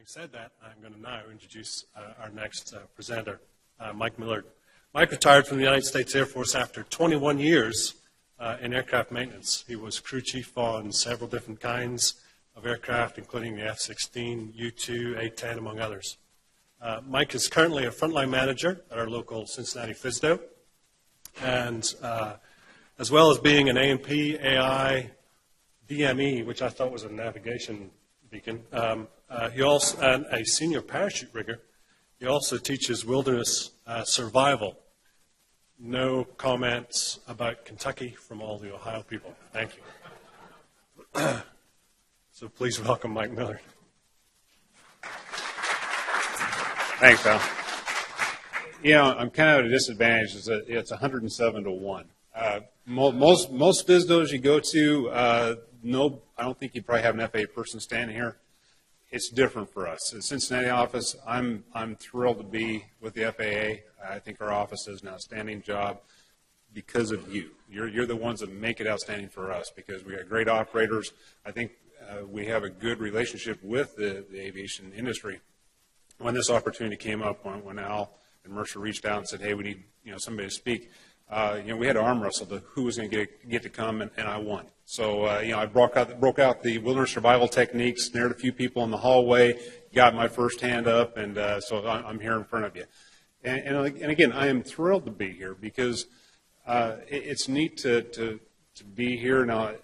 Having said that, I'm going to now introduce our next presenter, Mike Millard. Mike retired from the United States Air Force after 21 years in aircraft maintenance. He was crew chief on several different kinds of aircraft, including the F-16, U-2, A-10, among others. Mike is currently a frontline manager at our local Cincinnati Fsdo, and as well as being an A&P, AI, DME, which I thought was a navigation beacon, he also, and a senior parachute rigger, he also teaches wilderness survival. No comments about Kentucky from all the Ohio people. Thank you. So please welcome Mike Millard. Thanks, Al. You know, I'm kind of at a disadvantage. It's 107 to 1. Most Fsdos you go to, no, I don't think you probably have an FAA person standing here. It's different for us. The Cincinnati office, I'm thrilled to be with the FAA. I think our office does an outstanding job because of you. You're the ones that make it outstanding for us because we have great operators. I think we have a good relationship with the aviation industry. When this opportunity came up, when Al and Mercer reached out and said, "Hey, we need somebody to speak," we had to arm wrestle to who was going to get to come, and I won. So I broke out the wilderness survival techniques, snared a few people in the hallway, got my first hand up, and so I'm here in front of you. And again, I am thrilled to be here because it's neat to be here now.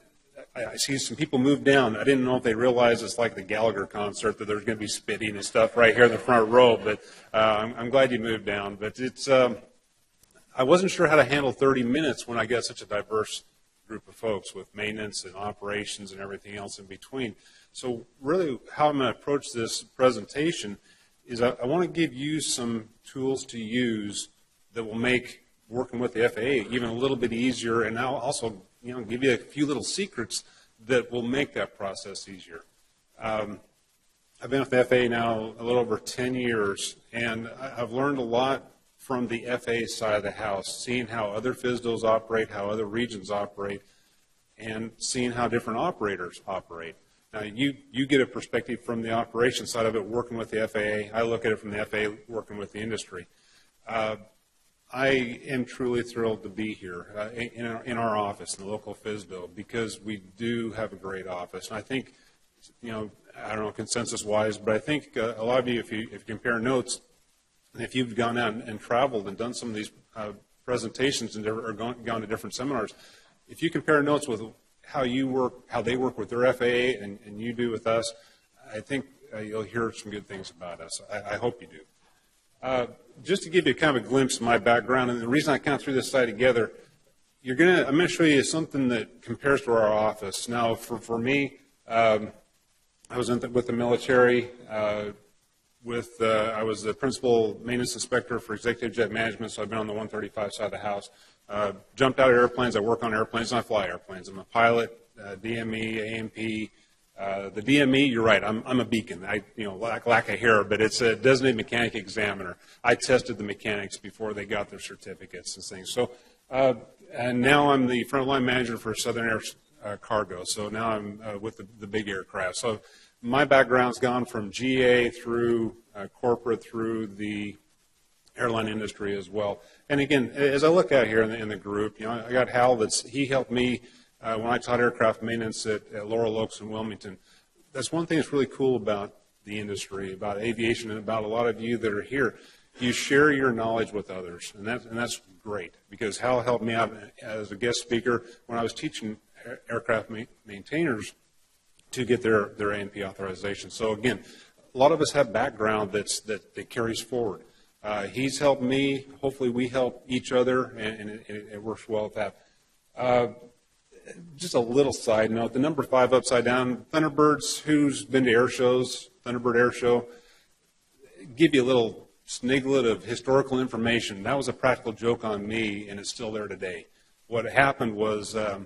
I see some people move down. I didn't know if they realized it's like the Gallagher concert that there's going to be spitting and stuff right here in the front row, but I'm glad you moved down. But it's I wasn't sure how to handle 30 minutes when I got such a diverse group of folks with maintenance and operations and everything else in between. So really how I'm going to approach this presentation is I want to give you some tools to use that will make working with the FAA even a little bit easier, and I'll also give you a few little secrets that will make that process easier. I've been with the FAA now a little over 10 years, and I've learned a lot from the FAA side of the house, seeing how other Fsdos operate, how other regions operate, and seeing how different operators operate. Now, you get a perspective from the operations side of it, working with the FAA. I look at it from the FAA, working with the industry. I am truly thrilled to be here in our office, in the local Fsdo, because we do have a great office. And I think, I don't know consensus-wise, but I think a lot of you, if you compare notes, if you've gone out and traveled and done some of these presentations and or gone to different seminars, if you compare notes with how you work, how they work with their FAA and you do with us, I think you'll hear some good things about us. I hope you do. Just to give you kind of a glimpse of my background, and the reason I kind of threw this slide together, I'm going to show you something that compares to our office. Now, for me, I was with the military. I was the principal maintenance inspector for executive jet management, so I've been on the 135 side of the house. Jumped out of airplanes. I work on airplanes, and I fly airplanes. I'm a pilot, DME, A&P. The DME, you're right, I'm a beacon. Lack of hair, but it's a designated mechanic examiner. I tested the mechanics before they got their certificates and things. So, and now I'm the frontline manager for Southern Air Cargo. So now I'm with the big aircraft. So my background's gone from GA through corporate through the airline industry as well. And again, as I look out here in the group, I got Hal. He helped me when I taught aircraft maintenance at Laurel Oaks in Wilmington. That's one thing that's really cool about the industry, about aviation, and about a lot of you that are here. You share your knowledge with others, and that's great, because Hal helped me out as a guest speaker when I was teaching aircraft maintainers to get their A&P authorization. So again, a lot of us have background that carries forward. He's helped me. Hopefully we help each other, and it works well with that. Just a little side note, the number 5 upside down, Thunderbirds, who's been to air shows, Thunderbird Air Show, give you a little sniglet of historical information. That was a practical joke on me, and it's still there today. What happened was I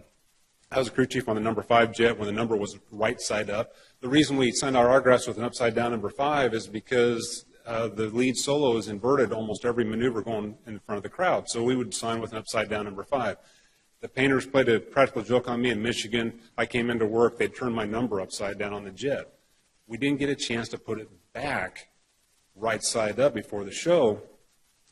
was a crew chief on the number 5 jet when the number was right side up. The reason we signed our autographs with an upside down number 5 is because the lead solo is inverted almost every maneuver going in front of the crowd. So we would sign with an upside down number 5. The painters played a practical joke on me in Michigan. I came into work, they'd turn my number upside down on the jet. we didn't get a chance to put it back right side up before the show.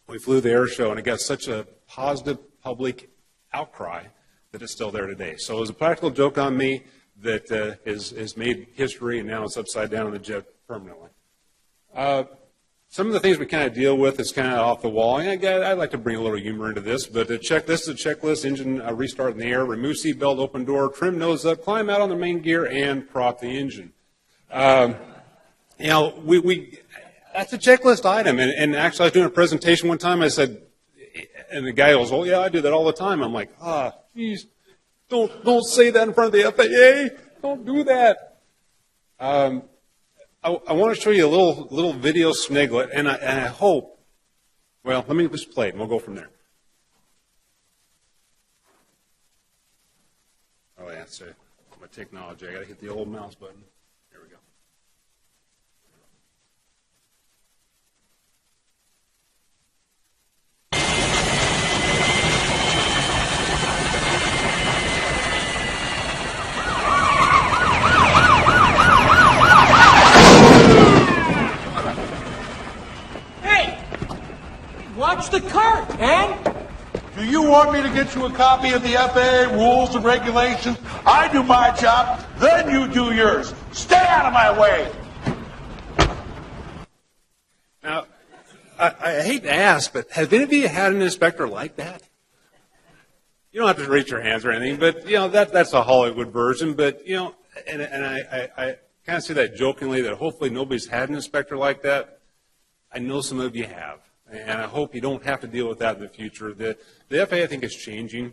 We flew the air show, and it got such a positive public outcry that it's still there today. So it was a practical joke on me that has made history, and now it's upside down on the jet permanently. Some of the things we kind of deal with is kind of off the wall. I'd like to bring a little humor into this, but this is a checklist: engine restart in the air, remove seat belt, open door, trim nose up, climb out on the main gear, and prop the engine. That's a checklist item. And actually, I was doing a presentation one time. I said, and the guy goes, "Oh yeah, I do that all the time." I'm like, geez, don't say that in front of the FAA. Don't do that. I want to show you a little video sniglet, and I hope. Well, let me just play it, and we'll go from there. Oh yeah, that's my technology. I got to hit the old mouse button. There we go. Watch the cart, and? Do you want me to get you a copy of the FAA rules and regulations? I do my job, then you do yours. Stay out of my way. Now, I hate to ask, but have any of you had an inspector like that? You don't have to raise your hands or anything, but that's a Hollywood version. But and I kind of say that jokingly, that hopefully nobody's had an inspector like that. I know some of you have. And I hope you don't have to deal with that in the future. The FAA, I think, is changing,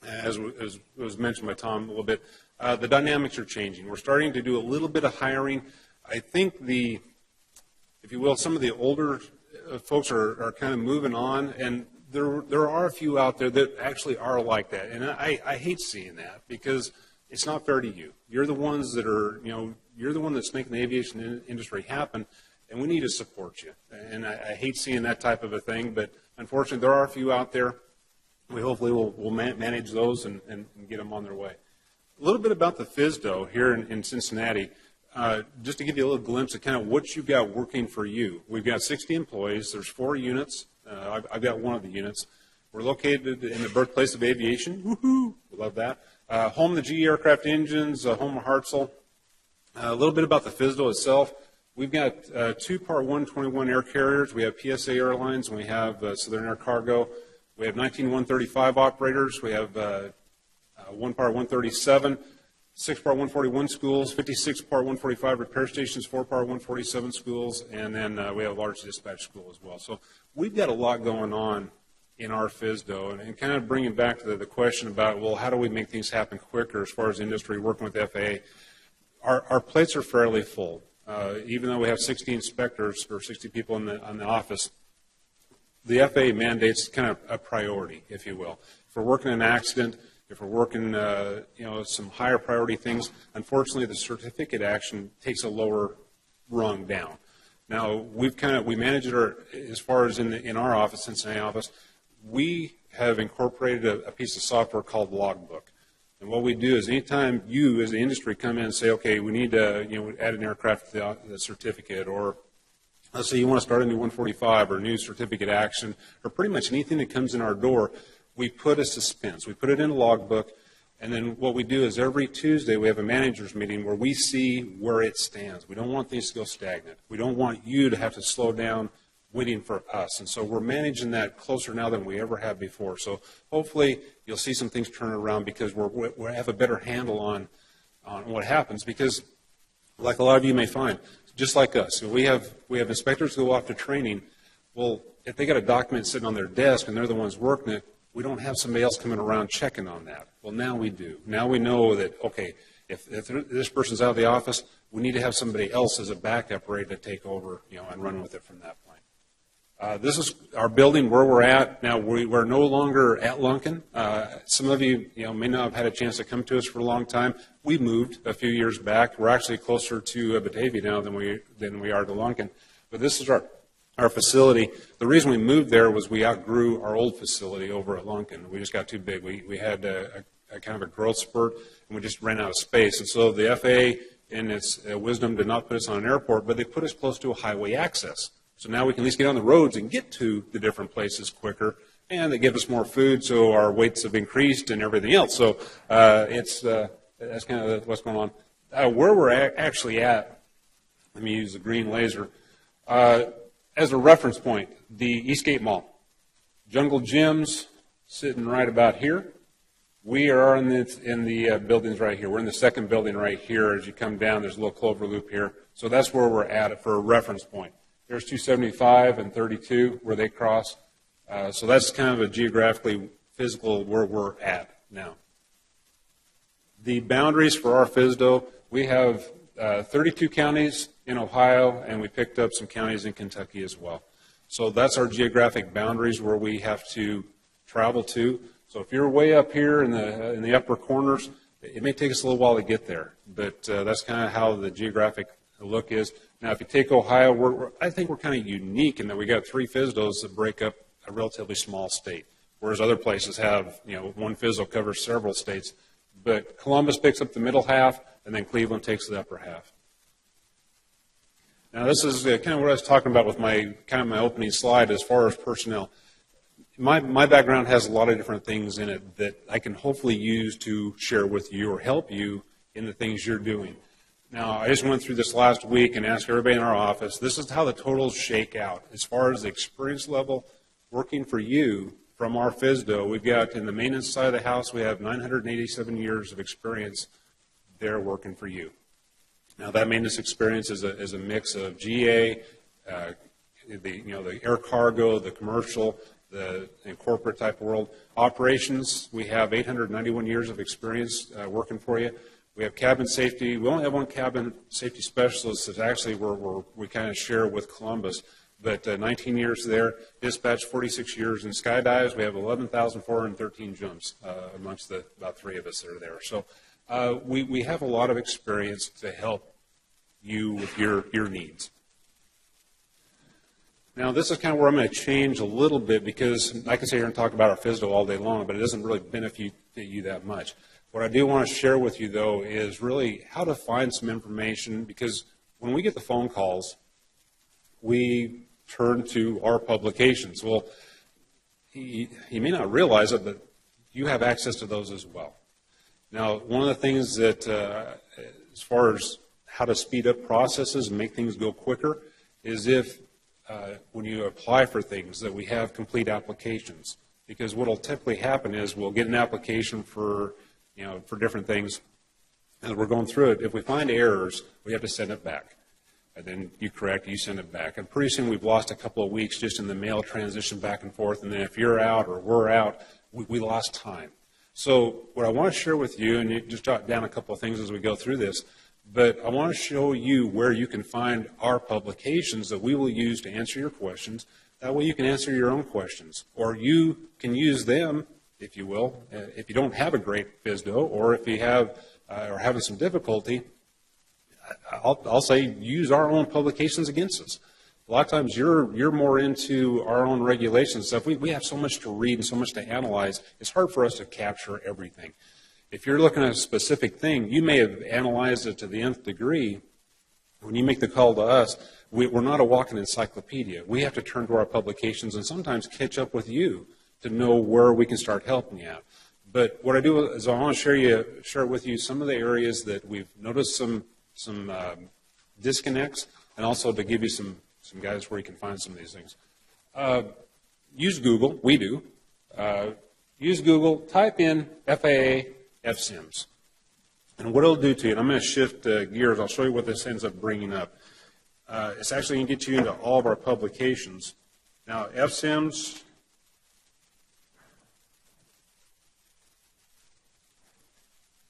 as was mentioned by Tom a little bit. The dynamics are changing. We're starting to do a little bit of hiring. I think if you will, some of the older folks are kind of moving on, and there are a few out there that actually are like that. And I hate seeing that, because it's not fair to you. You're the ones that are, you're the one that's making the aviation industry happen. And we need to support you. And I hate seeing that type of a thing, but unfortunately there are a few out there. We hopefully will manage those and get them on their way. A little bit about the Fsdo here in Cincinnati, just to give you a little glimpse of kind of what you've got working for you. We've got 60 employees. There's 4 units. I've got one of the units. We're located in the birthplace of aviation. Woohoo! We love that. Home of the GE aircraft engines, home of Hartzell. A little bit about the Fsdo itself. We've got 2 Part 121 air carriers. We have PSA Airlines, and we have Southern Air Cargo. We have 19 135 operators. We have 1 Part 137, 6 Part 141 schools, 56 Part 145 repair stations, 4 Part 147 schools, and then we have a large dispatch school as well. So we've got a lot going on in our Fsdo, and kind of bringing back to the question about, well, how do we make things happen quicker as far as industry working with the FAA? Our plates are fairly full. Even though we have 60 inspectors or 60 people in the office, the FAA mandates kind of a priority, if you will. If we're working an accident, if we're working some higher priority things, unfortunately the certificate action takes a lower rung down. Now we manage it as far as in our office, Cincinnati office. We have incorporated a piece of software called Logbook. And what we do is anytime you, as the industry, come in and say, okay, we need to add an aircraft to the certificate, or let's say you want to start a new 145 or a new certificate action, or pretty much anything that comes in our door, we put a suspense. We put it in a logbook, and then what we do is every Tuesday we have a manager's meeting where we see where it stands. We don't want things to go stagnant. We don't want you to have to slow down waiting for us. And so we're managing that closer now than we ever have before. So hopefully you'll see some things turn around, because we have a better handle on what happens. Because like a lot of you may find, just like us, we have inspectors go off to training. Well, if they got a document sitting on their desk and they're the ones working it, we don't have somebody else coming around checking on that. Well, now we do. Now we know that, okay, if this person's out of the office, we need to have somebody else as a backup ready to take over, and run with it from that point. This is our building where we're at. Now, we're no longer at Lunken. Some of you, may not have had a chance to come to us for a long time. We moved a few years back. We're actually closer to Batavia now than we are to Lunken. But this is our facility. The reason we moved there was we outgrew our old facility over at Lunken. We just got too big. We had a kind of a growth spurt, and we just ran out of space. And so the FAA in its wisdom to not put us on an airport, but they put us close to a highway access. So now we can at least get on the roads and get to the different places quicker, and they give us more food, so our weights have increased and everything else. So that's kind of what's going on. Where we're actually at, let me use the green laser. As a reference point, the Eastgate Mall. Jungle Gym's sitting right about here. We are in the buildings right here. We're in the second building right here. As you come down, there's a little clover loop here. So that's where we're at for a reference point. There's 275 and 32 where they cross. So that's kind of a geographically physical where we're at now. The boundaries for our Fsdo, we have 32 counties in Ohio, and we picked up some counties in Kentucky as well. So that's our geographic boundaries where we have to travel to. So if you're way up here in the upper corners, it may take us a little while to get there, but that's kind of how the geographic look is. Now, if you take Ohio, I think we're kind of unique in that we got 3 Fsdos that break up a relatively small state, whereas other places have, one Fsdo covers several states. But Columbus picks up the middle half, and then Cleveland takes the upper half. Now, this is kind of what I was talking about with my opening slide as far as personnel. My background has a lot of different things in it that I can hopefully use to share with you or help you in the things you're doing. Now, I just went through this last week and asked everybody in our office, this is how the totals shake out. As far as the experience level working for you from our Fsdo, we've got in the maintenance side of the house, we have 987 years of experience there working for you. Now, that maintenance experience is a mix of GA, the air cargo, the commercial, the corporate type world. Operations, we have 891 years of experience working for you. We have cabin safety. We only have one cabin safety specialist that's actually we kind of share with Columbus, but 19 years there. Dispatch, 46 years in skydives. We have 11,413 jumps amongst the about 3 of us that are there. So we have a lot of experience to help you with your needs. Now, this is kind of where I'm going to change a little bit because I can sit here and talk about our Fsdo all day long, but it doesn't really benefit you that much. What I do want to share with you, though, is really how to find some information, because when we get the phone calls, we turn to our publications. Well, you may not realize it, but you have access to those as well. Now, one of the things that, as far as how to speed up processes and make things go quicker, is if when you apply for things that we have complete applications. Because what will typically happen is we'll get an application for different things. As we're going through it, if we find errors, we have to send it back. And then you correct, you send it back. And pretty soon we've lost a couple of weeks just in the mail transition back and forth. And then if you're out or we're out, we lost time. So what I want to share with you, and you just jot down a couple of things as we go through this, but I want to show you where you can find our publications that we will use to answer your questions. That way you can answer your own questions. Or you can use them, if you will, if you don't have a great Fsdo, or if you have are having some difficulty, I'll say use our own publications against us. A lot of times you're more into our own regulations stuff. We have so much to read and so much to analyze, it's hard for us to capture everything. If you're looking at a specific thing, you may have analyzed it to the nth degree. When you make the call to us, we're not a walking encyclopedia. We have to turn to our publications and sometimes catch up with you to know where we can start helping you out. But what I do is I want to share with you some of the areas that we've noticed some disconnects, and also to give you some guides where you can find some of these things. Use Google. We do. Use Google. Type in FAA FSIMS. And what it'll do to you, and I'm going to shift gears. I'll show you what this ends up bringing up. It's actually going to get you into all of our publications. Now, FSIMS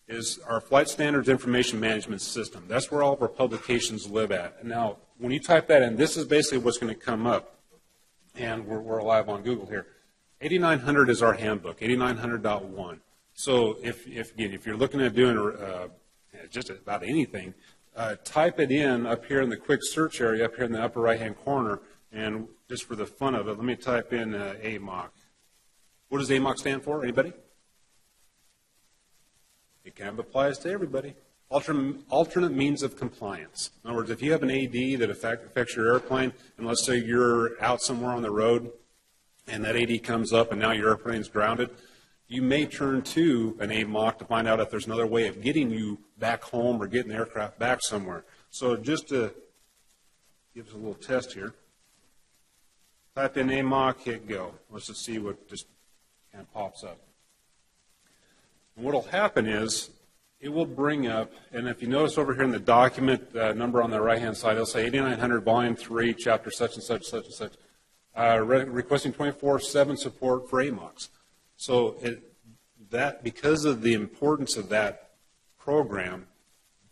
is our Flight Standards Information Management System. That's where all of our publications live at. And now, when you type that in, this is basically what's going to come up. And we're live on Google here. 8900 is our handbook, 8900.1. So if you're looking at doing just about anything, type it in up here in the quick search area, up here in the upper right-hand corner, and just for the fun of it, let me type in AMOC. What does AMOC stand for? Anybody? It kind of applies to everybody. alternate means of compliance. In other words, if you have an AD that affects your airplane, and let's say you're out somewhere on the road, and that AD comes up and now your airplane's grounded, you may turn to an AMOC to find out if there's another way of getting you back home or getting the aircraft back somewhere. So just to give us a little test here, type in AMOC, hit go. Let's just see what just kind of pops up. And what will happen is it will bring up, and if you notice over here in the document number on the right-hand side, it'll say 8900 Volume 3, Chapter such and such, such and such, requesting 24/7 support for AMOCs. So because of the importance of that program,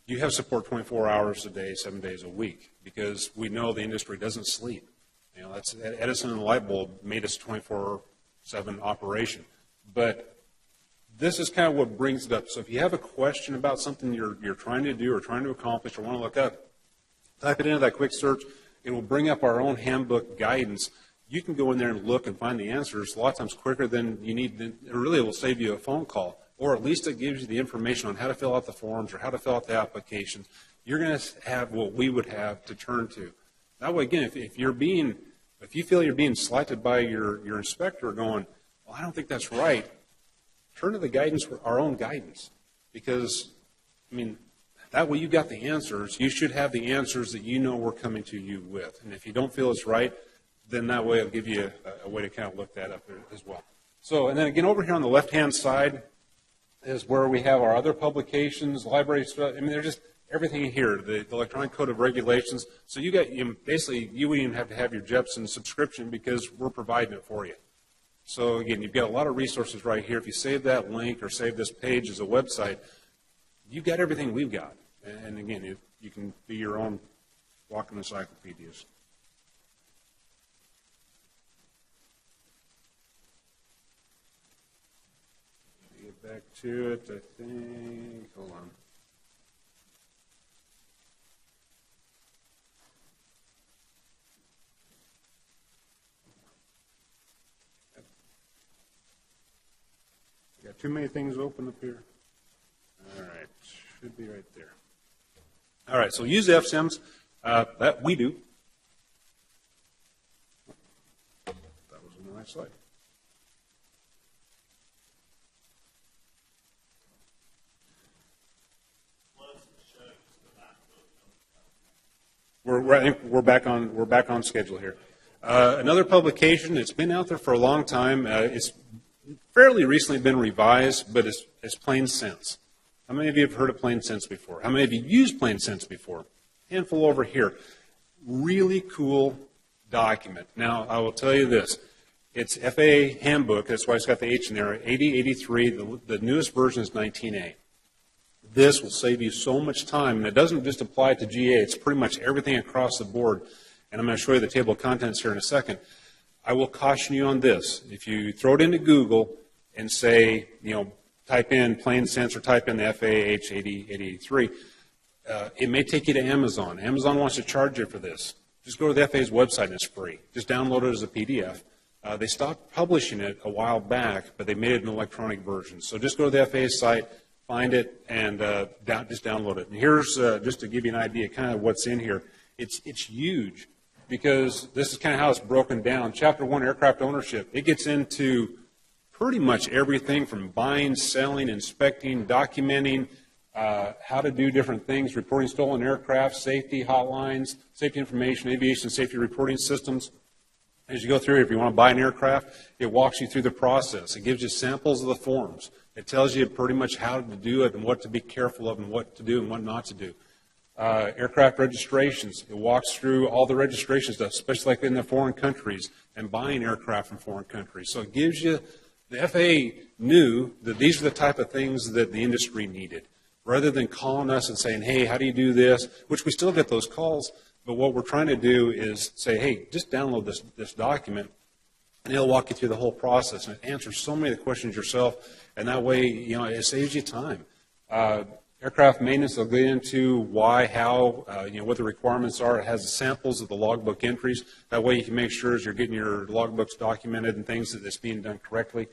you have support 24 hours a day, 7 days a week, because we know the industry doesn't sleep. You know, that's Edison and the light bulb made us 24/7 operation. But this is kind of what brings it up. So if you have a question about something you're trying to do or trying to accomplish or want to look up, type it into that quick search. It will bring up our own handbook guidance. You can go in there and look and find the answers a lot of times quicker than you need. It really will save you a phone call, or at least it gives you the information on how to fill out the forms or how to fill out the application. You're going to have what we would have to turn to. That way, again, if you feel you're being slighted by your inspector going, well, I don't think that's right, turn to the guidance, our own guidance, because, I mean, that way you got the answers. You should have the answers that you know we're coming to you with. And if you don't feel it's right, then that way it'll give you a way to kind of look that up as well. So, and then again, over here on the left-hand side is where we have our other publications, library stuff. I mean, they're just everything here, the Electronic Code of Regulations. So basically, you wouldn't even have to have your Jepson subscription because we're providing it for you. So again, you've got a lot of resources right here. If you save that link or save this page as a website, you've got everything we've got. And again, you can be your own walking encyclopedias. Get back to it, I think. Hold on. Got too many things open up here. All right, should be right there. All right, so use FSIMs. That we do. That was a nice slide. I think we're back on schedule here. Another publication. It's been out there for a long time. It's fairly recently been revised, but it's Plain Sense. How many of you have heard of Plain Sense before? How many of you used Plain Sense before? Handful over here. Really cool document. Now, I will tell you this. It's FAA Handbook. That's why it's got the H in there. 8083. The newest version is 19A. This will save you so much time, and it doesn't just apply to GA. It's pretty much everything across the board. And I'm going to show you the table of contents here in a second. I will caution you on this. If you throw it into Google and say, type in Plain Sense or type in the FAH 8083, it may take you to Amazon. Amazon wants to charge you for this. Just go to the FAA's website and it's free. Just download it as a PDF. They stopped publishing it a while back, but they made it an electronic version. So just go to the FAA site, find it, and just download it. And here's, just to give you an idea, kind of what's in here. It's huge, because this is kind of how it's broken down. Chapter 1, Aircraft Ownership. It gets into pretty much everything from buying, selling, inspecting, documenting, how to do different things, reporting stolen aircraft, safety hotlines, safety information, aviation safety reporting systems. As you go through, if you want to buy an aircraft, it walks you through the process. It gives you samples of the forms. It tells you pretty much how to do it and what to be careful of and what to do and what not to do. Aircraft registrations. It walks through all the registration stuff, especially like in the foreign countries and buying aircraft from foreign countries. So it gives you, the FAA knew that these are the type of things that the industry needed. Rather than calling us and saying, hey, how do you do this? Which we still get those calls, but what we're trying to do is say, hey, just download this document, and it'll walk you through the whole process. And it answers so many of the questions yourself, and that way, it saves you time. Aircraft maintenance, they'll get into why, how, what the requirements are. It has samples of the logbook entries. That way you can make sure as you're getting your logbooks documented and things that it's being done correctly.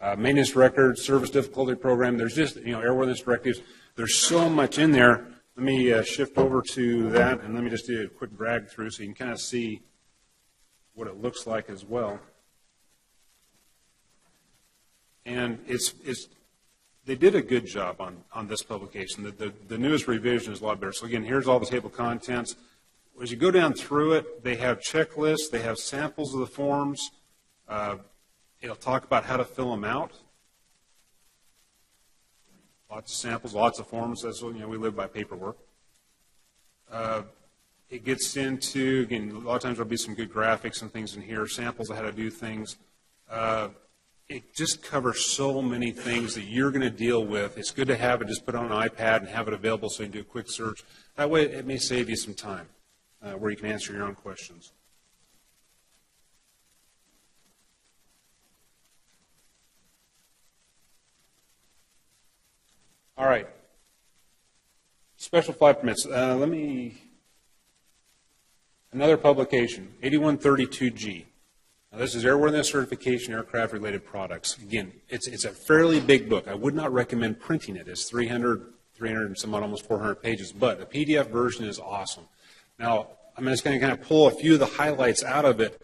Maintenance records, service difficulty program. There's just, airworthiness directives. There's so much in there. Let me shift over to that, and let me just do a quick drag through so you can kind of see what it looks like as well. And they did a good job on this publication. The newest revision is a lot better. So again, here's all the table of contents. As you go down through it, they have checklists, they have samples of the forms. It'll talk about how to fill them out. Lots of samples, lots of forms. That's what, we live by paperwork. It gets into, again, a lot of times there'll be some good graphics and things in here, samples of how to do things. It just covers so many things that you're going to deal with. It's good to have it just put on an iPad and have it available so you can do a quick search. That way it may save you some time where you can answer your own questions. All right. Special flight permits. Another publication, 8132G. Now, this is airworthiness certification, aircraft-related products. Again, it's a fairly big book. I would not recommend printing it. It's 300 and some odd, almost 400 pages, but the PDF version is awesome. Now, I'm just going to kind of pull a few of the highlights out of it.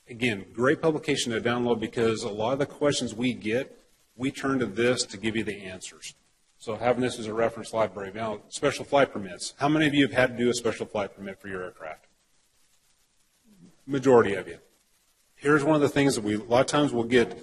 Again, great publication to download because a lot of the questions we get, we turn to this to give you the answers. So having this as a reference library. Now, special flight permits. How many of you have had to do a special flight permit for your aircraft? Majority of you. Here's one of the things that a lot of times we'll get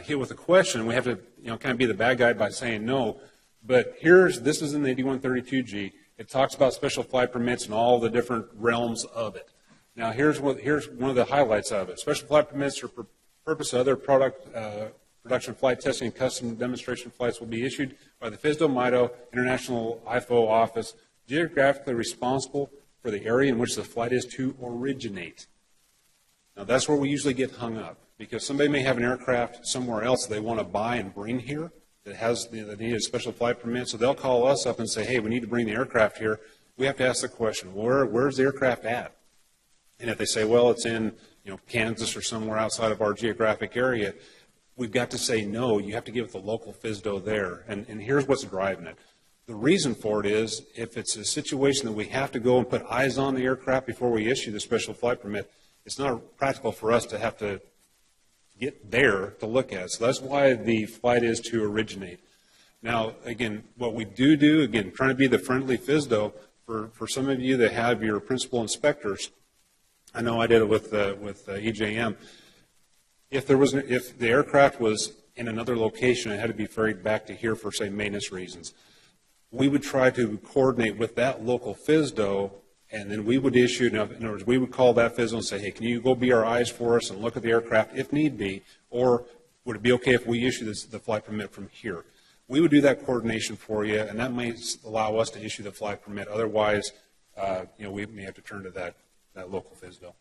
hit with a question. We have to, kind of be the bad guy by saying no. But this is in the 8132G. It talks about special flight permits and all the different realms of it. Now, here's one of the highlights of it. Special flight permits are for purpose of other production flight testing and custom demonstration flights will be issued by the Fsdo MITO International IFO office, geographically responsible for the area in which the flight is to originate. Now, that's where we usually get hung up, because somebody may have an aircraft somewhere else that they want to buy and bring here that need a special flight permit, so they'll call us up and say, hey, we need to bring the aircraft here. We have to ask the question, where's the aircraft at? And if they say, well, it's in Kansas or somewhere outside of our geographic area, we've got to say, no, you have to give it the local Fsdo there. And here's what's driving it. The reason for it is if it's a situation that we have to go and put eyes on the aircraft before we issue the special flight permit, it's not practical for us to have to get there to look at it. So that's why the flight is to originate. Now, again, what we do, again, trying to be the friendly Fsdo, for some of you that have your principal inspectors, I know I did it with EJM. If the aircraft was in another location and had to be ferried back to here for, say, maintenance reasons, we would try to coordinate with that local Fsdo, and then we would issue, in other words, we would call that Fsdo and say, hey, can you go be our eyes for us and look at the aircraft if need be, or would it be okay if we issue the flight permit from here? We would do that coordination for you, and that might allow us to issue the flight permit. Otherwise, we may have to turn to that local Fsdo.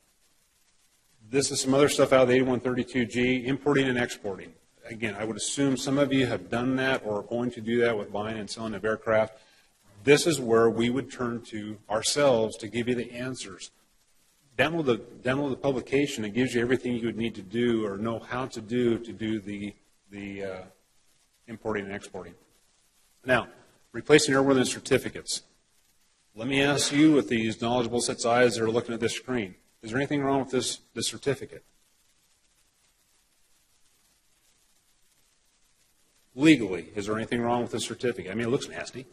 This is some other stuff out of the 8132G, importing and exporting. Again, I would assume some of you have done that or are going to do that with buying and selling of aircraft. This is where we would turn to ourselves to give you the answers. Download the publication. It gives you everything you would need to do or know how to do the importing and exporting. Now, replacing airworthiness certificates. Let me ask you, with these knowledgeable sets of eyes that are looking at this screen, is there anything wrong with this certificate? Legally, is there anything wrong with this certificate? I mean, it looks nasty.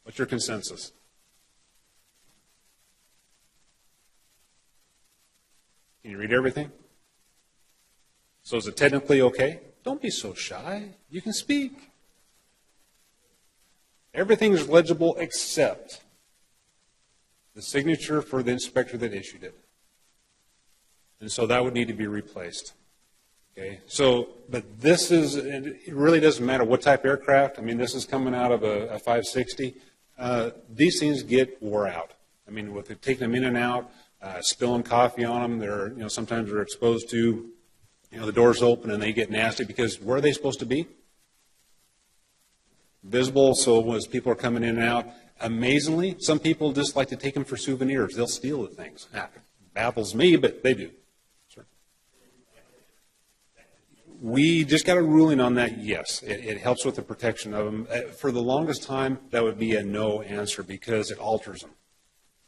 What's your consensus? Can you read everything? So is it technically okay? Don't be so shy. You can speak. Everything is legible except the signature for the inspector that issued it. And so that would need to be replaced. Okay, so, but it really doesn't matter what type of aircraft. I mean, this is coming out of a 560. These things get wore out. I mean, with taking them in and out, spilling coffee on them, sometimes they're exposed to, the doors open and they get nasty because where are they supposed to be? Visible, so as people are coming in and out. Amazingly, some people just like to take them for souvenirs. They'll steal the things. It baffles me, but they do. Sure. we just got a ruling on that, yes. It helps with the protection of them. For the longest time, that would be a no answer because it alters them.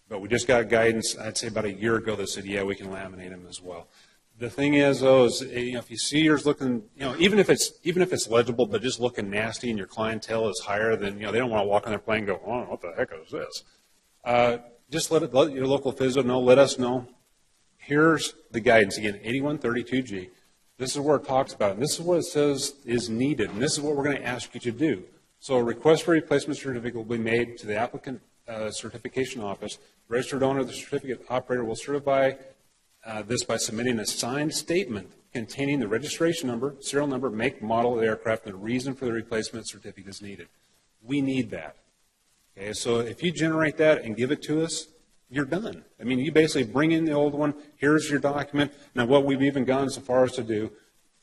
But we just got guidance, I'd say about a year ago, that said, yeah, we can laminate them as well. The thing is, though, is if you see yours looking, even if it's legible, but just looking nasty and your clientele is higher, then they don't want to walk on their plane and go, oh, what the heck is this? Just let your local Fsdo know. Let us know. Here's the guidance again, 8132G. This is where it talks about it. And this is what it says is needed, and this is what we're going to ask you to do. So a request for replacement certificate will be made to the applicant certification office. The registered owner of the certificate operator will certify this by submitting a signed statement containing the registration number, serial number, make, model of the aircraft, and the reason for the replacement certificate is needed. We need that. Okay, so if you generate that and give it to us, you're done. I mean, you basically bring in the old one, here's your document. Now, what we've even gone so far as to do,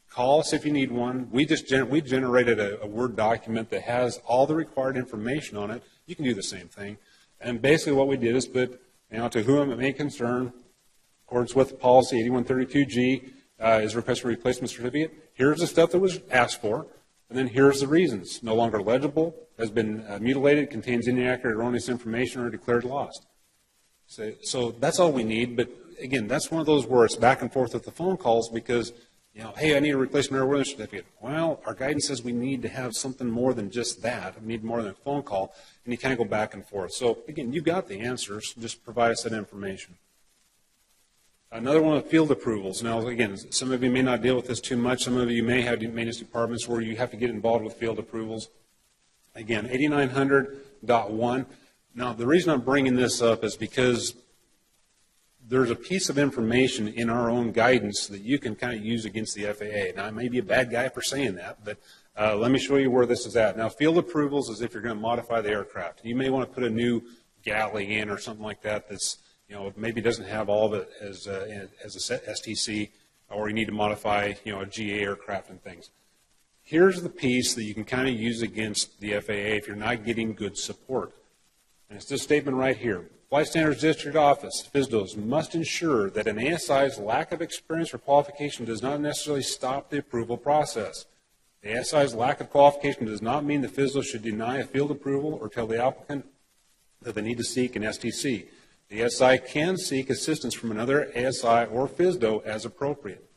call us if you need one. We generated a Word document that has all the required information on it. You can do the same thing. And basically what we did is put, to whom it may concern, in accordance with policy 8132G, is request for replacement certificate. Here's the stuff that was asked for, and then here's the reasons. No longer legible, has been mutilated, contains inaccurate or erroneous information, or declared lost. So that's all we need, but again, that's one of those where it's back and forth with the phone calls because, hey, I need a replacement airworthiness certificate. Well, our guidance says we need to have something more than just that. We need more than a phone call, and you kind of go back and forth. So again, you got the answers. Just provide us that information. Another one of field approvals. Now, again, some of you may not deal with this too much. Some of you may have maintenance departments where you have to get involved with field approvals. Again, 8900.1. Now, the reason I'm bringing this up is because there's a piece of information in our own guidance that you can kind of use against the FAA. Now, I may be a bad guy for saying that, but let me show you where this is at. Now, field approvals is if you're going to modify the aircraft. You may want to put a new galley in or something like that that's, maybe doesn't have all of it as a STC, or you need to modify, a GA aircraft and things. Here's the piece that you can kind of use against the FAA if you're not getting good support. And it's this statement right here. Flight Standards District Office, FSDOs, must ensure that an ASI's lack of experience or qualification does not necessarily stop the approval process. The ASI's lack of qualification does not mean the FSDO should deny a field approval or tell the applicant that they need to seek an STC. The ASI can seek assistance from another ASI or FSDO as appropriate.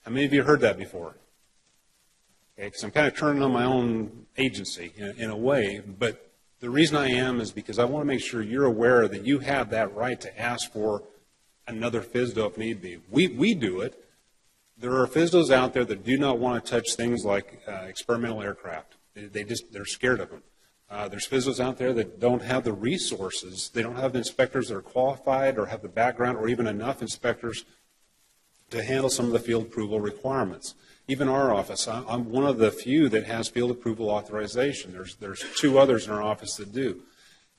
How many of you heard that before? Okay, because I'm kind of turning on my own agency in a way, but the reason I am is because I want to make sure you're aware that you have that right to ask for another FSDO if need be. We do it. There are FSDOs out there that do not want to touch things like experimental aircraft. They're scared of them. There's FSDOs out there that don't have the resources. They don't have the inspectors that are qualified or have the background or even enough inspectors to handle some of the field approval requirements. Even our office, I'm one of the few that has field approval authorization. There's two others in our office that do.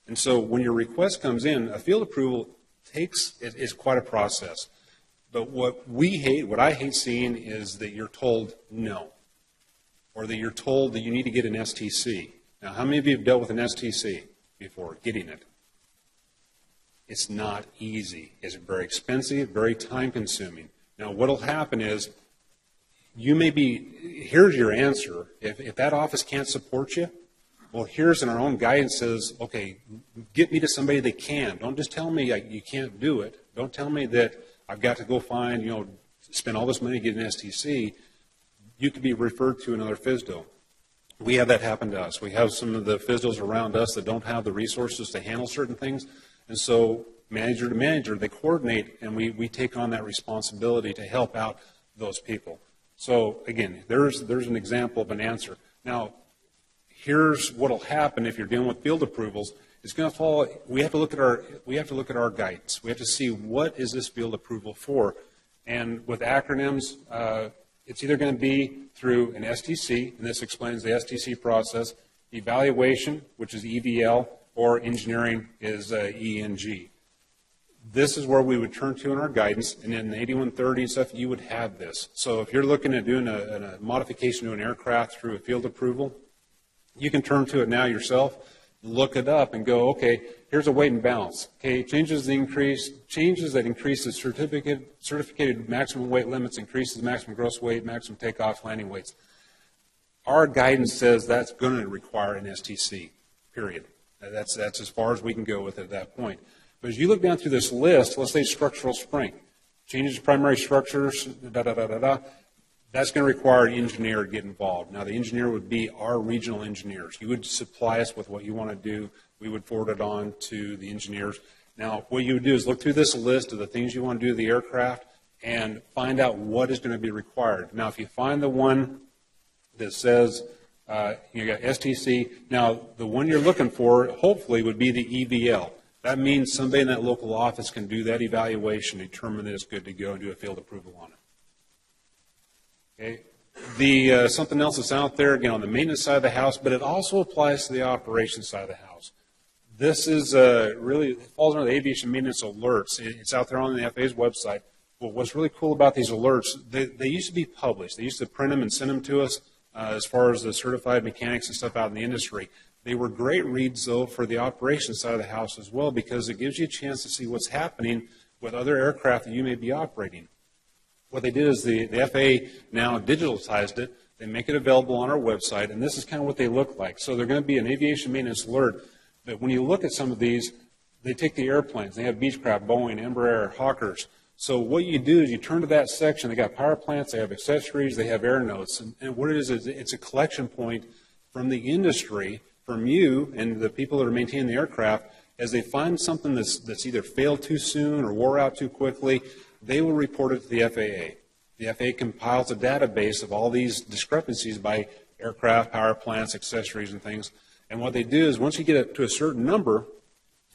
And so when your request comes in, a field approval is quite a process. But what I hate seeing is that you're told no, or that you're told that you need to get an STC. Now, how many of you have dealt with an STC before getting it? It's not easy. It's very expensive, very time consuming. Now, what will happen is, here's your answer. If that office can't support you, well, here's in our own guidance says, okay, get me to somebody that can. Don't just tell me you can't do it. Don't tell me that I've got to go find, spend all this money to get an STC. You could be referred to another FSDO. We have that happen to us. We have some of the FSDOs around us that don't have the resources to handle certain things. And so manager to manager, they coordinate, and we take on that responsibility to help out those people. So again, there's an example of an answer. Now, here's what will happen if you're dealing with field approvals. It's going to follow. We have to look at our guidance. We have to see what is this field approval for. And with acronyms, it's either going to be through an STC, and this explains the STC process. Evaluation, which is EVL, or engineering is ENG. This is where we would turn to in our guidance, and in the 8130 and stuff, you would have this. So if you're looking at doing a modification to an aircraft through a field approval, you can turn to it now yourself, look it up, and go, okay, here's a weight and balance. Okay, changes that increase the certificated maximum weight limits, increases maximum gross weight, maximum takeoff, landing weights. Our guidance says that's going to require an STC, period. That's as far as we can go with it at that point. But as you look down through this list, let's say structural spring, changes to primary structures, that's going to require an engineer to get involved. Now, the engineer would be our regional engineers. You would supply us with what you want to do. We would forward it on to the engineers. Now, what you would do is look through this list of the things you want to do to the aircraft and find out what is going to be required. Now, if you find the one that says you got STC, now the one you're looking for hopefully would be the EVL. That means somebody in that local office can do that evaluation, determine that it's good to go, and do a field approval on it. Okay. The something else that's out there, again, on the maintenance side of the house, but it also applies to the operations side of the house. This is really, it falls under the aviation maintenance alerts. It's out there on the FAA's website. Well, what's really cool about these alerts, they used to be published. They used to print them and send them to us as far as the certified mechanics and stuff out in the industry. They were great reads, though, for the operations side of the house as well, because it gives you a chance to see what's happening with other aircraft that you may be operating. What they did is the FAA now digitalized it. They make it available on our website, and this is kind of what they look like. So they're going to be an aviation maintenance alert, but when you look at some of these, they take the airplanes. They have Beechcraft, Boeing, Embraer, Hawkers. So what you do is you turn to that section. They got power plants, they have accessories, they have air notes, and what it is it's a collection point from the industry, from you and the people that are maintaining the aircraft. As they find something that's either failed too soon or wore out too quickly, they will report it to the FAA. The FAA compiles a database of all these discrepancies by aircraft, power plants, accessories, and things. And what they do is once you get up to a certain number,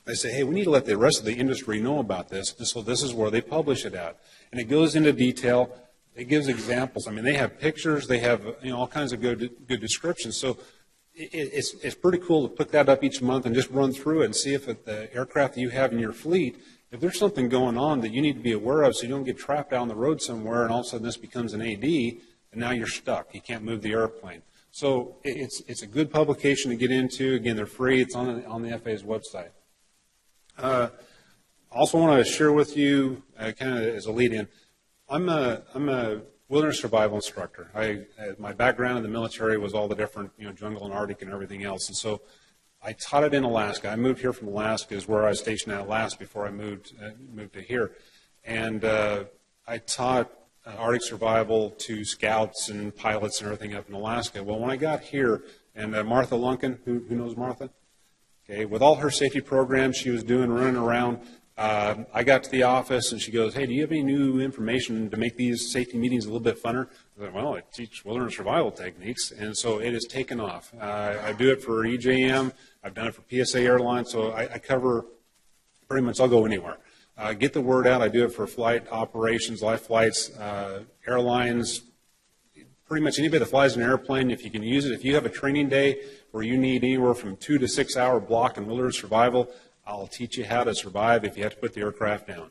they say, hey, we need to let the rest of the industry know about this, so this is where they publish it at. And it goes into detail. It gives examples. I mean, they have pictures. They have all kinds of good descriptions. So it's pretty cool to put that up each month and just run through it and see if the aircraft that you have in your fleet, if there's something going on that you need to be aware of so you don't get trapped down the road somewhere and all of a sudden this becomes an AD and now you're stuck. You can't move the airplane. So it's a good publication to get into. Again, they're free. It's on the FAA's website. Also want to share with you, kind of as a lead-in, I'm a wilderness survival instructor. My background in the military was all the different, jungle and Arctic and everything else, and so I taught it in Alaska. I moved here from Alaska, is where I was stationed at last before I moved to here, and I taught Arctic survival to scouts and pilots and everything up in Alaska. Well, when I got here, and Martha Lunkin, who knows Martha? Okay, with all her safety programs she was doing, running around, I got to the office and she goes, hey, do you have any new information to make these safety meetings a little bit funner? I said, well, I teach wilderness survival techniques, and so it has taken off. I do it for EJM. I've done it for PSA Airlines, so I cover pretty much, I'll go anywhere. Get the word out. I do it for flight operations, live flights, airlines, pretty much anybody that flies an airplane, if you can use it. If you have a training day where you need anywhere from 2 to 6 hour block in wilderness survival, I'll teach you how to survive if you have to put the aircraft down.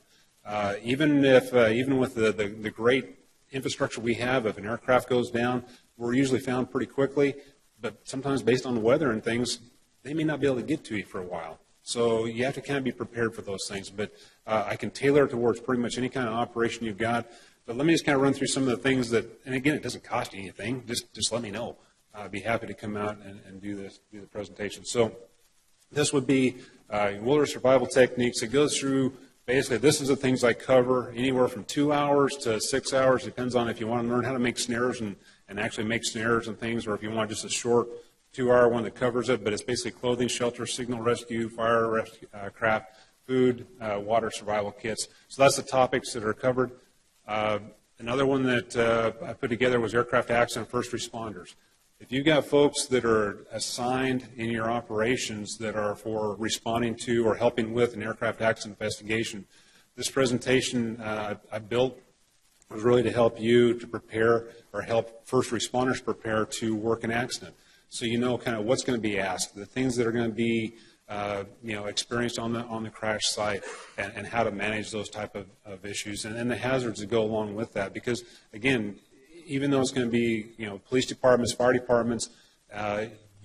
Even with the great infrastructure we have, if an aircraft goes down, we're usually found pretty quickly, but sometimes based on the weather and things, they may not be able to get to you for a while. So you have to kind of be prepared for those things. But I can tailor it towards pretty much any kind of operation you've got. But let me just kind of run through some of the things that, and again, it doesn't cost you anything. Just let me know. I'd be happy to come out and do the presentation. So this would be wilderness survival techniques. It goes through, basically, this is the things I cover, anywhere from 2 hours to 6 hours. Depends on if you want to learn how to make snares and actually make snares and things, or if you want just a short 2-hour one that covers it. But it's basically clothing, shelter, signal rescue, fire rescue, craft, food, water survival kits. So that's the topics that are covered. Another one that I put together was aircraft accident first responders. If you've got folks that are assigned in your operations that are for responding to or helping with an aircraft accident investigation, this presentation I built was really to help you to prepare or help first responders prepare to work an accident. So you know kind of what's going to be asked, the things that are going to be experienced on the crash site, and how to manage those type of issues, and the hazards that go along with that. Because again, even though it's going to be police departments, fire departments,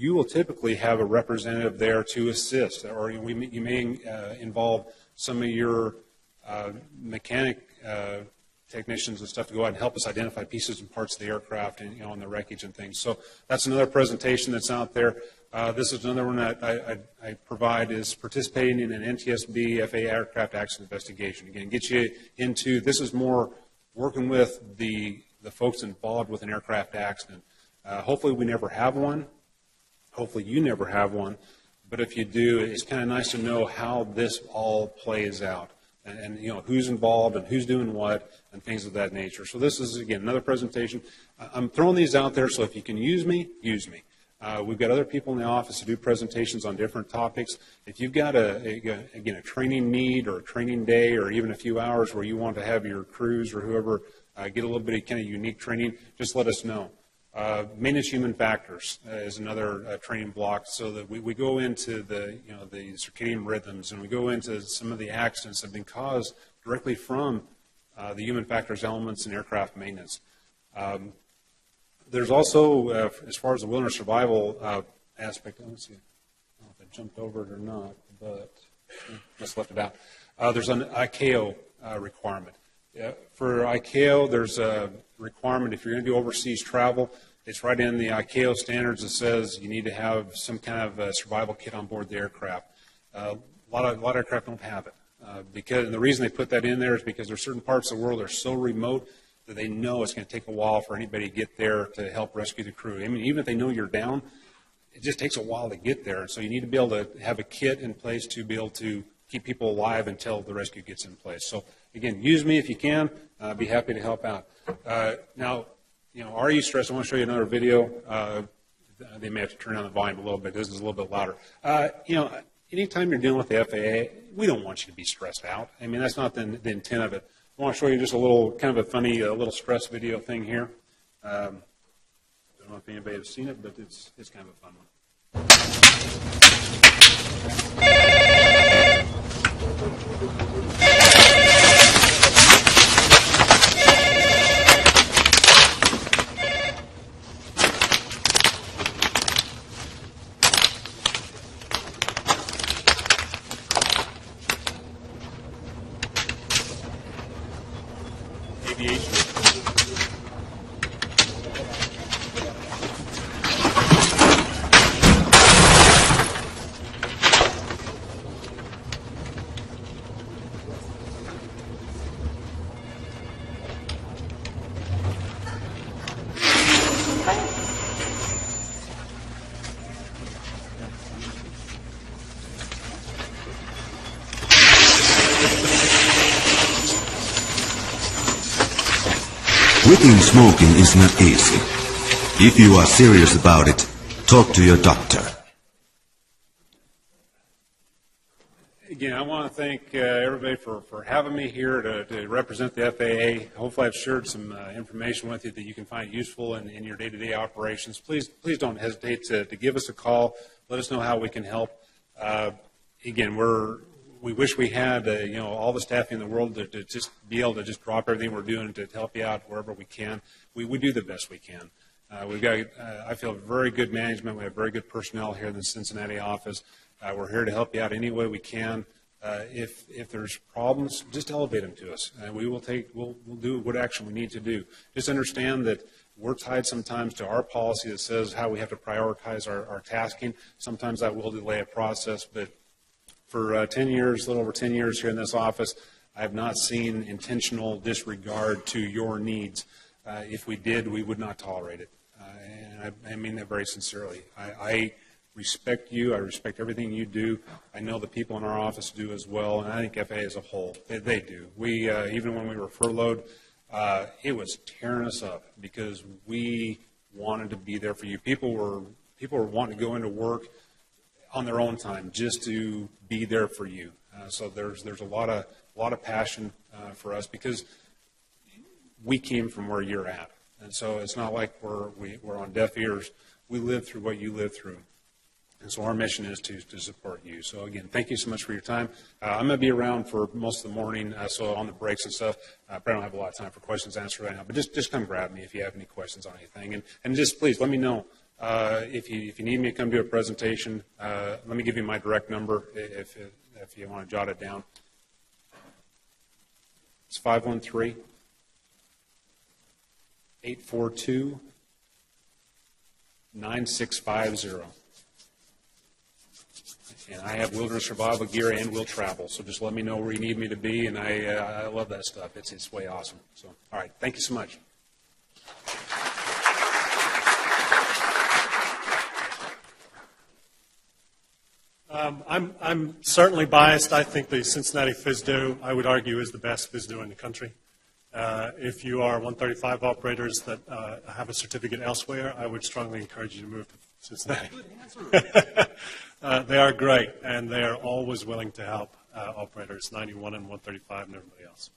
you will typically have a representative there to assist, or you may involve some of your mechanic technicians and stuff to go out and help us identify pieces and parts of the aircraft and on the wreckage and things. So that's another presentation that's out there. This is another one that I provide, is participating in an NTSB FAA aircraft accident investigation. Again, get you into, this is more working with the folks involved with an aircraft accident. Hopefully we never have one. Hopefully you never have one. But if you do, it's kind of nice to know how this all plays out. And who's involved and who's doing what and things of that nature. So this is, again, another presentation. I'm throwing these out there, so if you can use me, use me. We've got other people in the office who do presentations on different topics. If you've got, a training need or a training day or even a few hours where you want to have your crews or whoever get a little bit of kind of unique training, just let us know. Maintenance human factors is another training block, so that we go into the circadian rhythms, and we go into some of the accidents that have been caused directly from the human factors elements in aircraft maintenance. There's also, as far as the wilderness survival aspect, let's see, I don't know if I jumped over it or not, but just left it out. There's an ICAO requirement. For ICAO, there's a requirement if you're going to do overseas travel. It's right in the ICAO standards that says you need to have some kind of a survival kit on board the aircraft. A lot of aircraft don't have it. And the reason they put that in there is because there's certain parts of the world that are so remote that they know it's going to take a while for anybody to get there to help rescue the crew. I mean, even if they know you're down, it just takes a while to get there. So you need to be able to have a kit in place to be able to keep people alive until the rescue gets in place. So again, use me if you can. I'd be happy to help out. Now, are you stressed? I want to show you another video. They may have to turn down the volume a little bit. This is a little bit louder. Anytime you're dealing with the FAA, we don't want you to be stressed out. I mean, that's not the intent of it. I want to show you just a little, kind of a funny little stress video thing here. I don't know if anybody has seen it, but it's kind of a fun one. Aviation. Quitting smoking is not easy. If you are serious about it, talk to your doctor. Again, I want to thank everybody for having me here to represent the FAA. Hopefully I've shared some information with you that you can find useful in your day-to-day operations. Please don't hesitate to give us a call. Let us know how we can help. Again, we wish we had all the staffing in the world to just be able to just drop everything we're doing to help you out wherever we can. We do the best we can. We've got, I feel, very good management. We have very good personnel here in the Cincinnati office. We're here to help you out any way we can. If there's problems, just elevate them to us, and we'll do what action we need to do. Just understand that we're tied sometimes to our policy that says how we have to prioritize our tasking. Sometimes that will delay a process, but for 10 years, a little over 10 years here in this office, I have not seen intentional disregard to your needs. If we did, we would not tolerate it. And I mean that very sincerely. I respect you. I respect everything you do. I know the people in our office do as well, and I think FAA as a whole, they do. We, even when we were furloughed, it was tearing us up because we wanted to be there for you. People were wanting to go into work on their own time just to be there for you. So there's a lot of passion for us because we came from where you're at, and so it's not like we're on deaf ears. We lived through what you lived through, and so our mission is to support you. So again, thank you so much for your time. I'm going to be around for most of the morning, so on the breaks and stuff. I don't have a lot of time for questions answered right now, but just come grab me if you have any questions on anything, and just please let me know. If you need me to come do a presentation, let me give you my direct number if you want to jot it down. It's 513-842-9650. And I have wilderness survival gear and will travel, so just let me know where you need me to be, and I love that stuff. It's way awesome. So, all right, thank you so much. I'm certainly biased. I think the Cincinnati Fsdo, I would argue, is the best Fsdo in the country. If you are 135 operators that have a certificate elsewhere, I would strongly encourage you to move to Cincinnati. They are great, and they are always willing to help operators, 91 and 135 and everybody else.